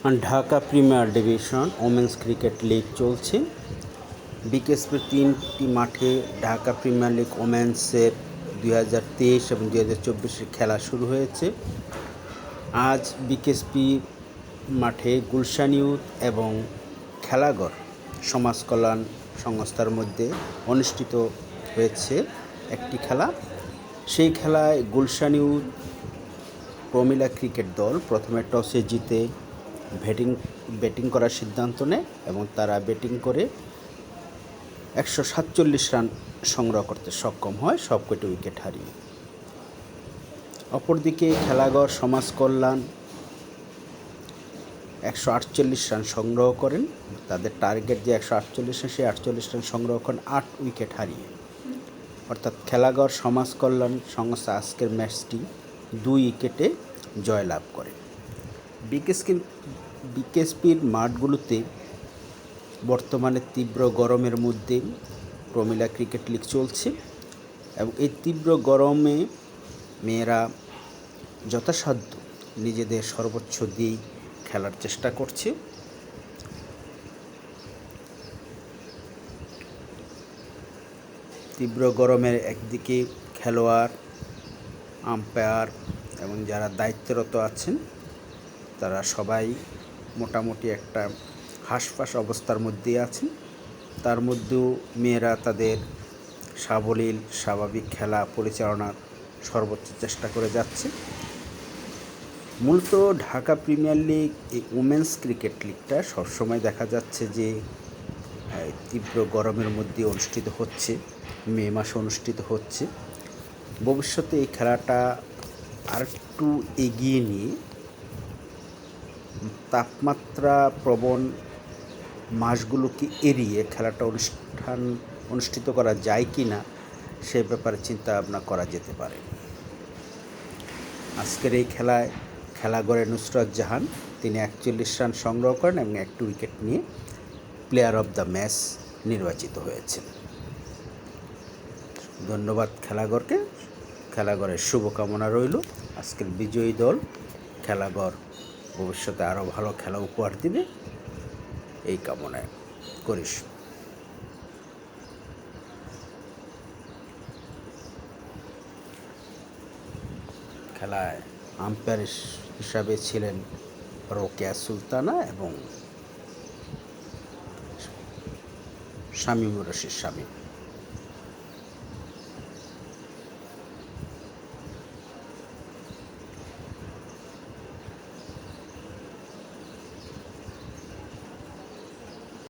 Dhaka premier division women's cricket league চলছে। বিকেএসপির 3টি মাঠে ঢাকা প্রিমিয়ার লিগ ওমেন্সের 2023 এবং 2024 খেলা শুরু হয়েছে। আজ বিকেএসপি মাঠে গুলশান ইউথ এবং খেলাঘর সমাজ কল্যাণ সংস্থার মধ্যে অনুষ্ঠিত হয়েছে একটি খেলা। সেই খেলায় গুলশান ইউথ প্রমিলা ক্রিকেট দল প্রথমে টসে জিতে ব্যাটিং করার সিদ্ধান্ত নেয় এবং তারা ব্যাটিং করে 147 রান সংগ্রহ করতে সক্ষম হয়, সবকটি উইকেট হারিয়ে। অপরদিকে খেলাঘর সমাজ কল্যাণ 148 রান সংগ্রহ করেন। তাদের টার্গেট যে 148 রান, সেই 48 রান সংগ্রহ করেন 8 উইকেট হারিয়ে। অর্থাৎ খেলাঘর সমাজ কল্যাণ সংস্থা আজকের ম্যাচটি 2 উইকেটে জয়লাভ করে। বিকেএসপির মাঠগুলোতে বর্তমানে তীব্র গরমের মধ্যে প্রমিলা ক্রিকেট লিগ চলছে এবং এই তীব্র গরমে মেয়েরা যথাসাধ্য নিজেদের সর্বোচ্চ দিয়েই খেলার চেষ্টা করছে। তীব্র গরমের একদিকে খেলোয়াড়, আম্পায়ার এবং যারা দায়িত্বরত আছেন তারা সবাই মোটামুটি একটা হাঁসফাঁস অবস্থার মধ্যেই আছেন। তার মধ্যেও মেয়েরা তাদের সাবলীল স্বাভাবিক খেলা পরিচালনার সর্বোচ্চ চেষ্টা করে যাচ্ছে। মূলত ঢাকা প্রিমিয়ার লিগ এই উমেন্স ক্রিকেট লিগটা সবসময় দেখা যাচ্ছে যে তীব্র গরমের মধ্যে অনুষ্ঠিত হচ্ছে, মে মাসে অনুষ্ঠিত হচ্ছে। ভবিষ্যতে এই খেলাটা আরেকটু এগিয়ে নিয়ে তাপমাত্রা প্রবণ মাসগুলোকে এড়িয়ে খেলাটা অনুষ্ঠিত করা যায় কি না সে ব্যাপারে চিন্তা ভাবনা করা যেতে পারে। আজকের এই খেলায় খেলাঘরের নুসরাত জাহান তিনি 41 রান সংগ্রহ করেন এবং 1 উইকেট নিয়ে প্লেয়ার অফ দ্য ম্যাচ নির্বাচিত হয়েছেন। ধন্যবাদ খেলাঘরকে। খেলাঘরের শুভকামনা রইল। আজকের বিজয়ী দল খেলাঘর ভবিষ্যতে আরও ভালো খেলা উপহার দিবে এই কামনায় করিস। খেলায় আম্পায়ার হিসাবে ছিলেন রোকেয়া সুলতানা এবং শামীমুর রশিদ শামীম।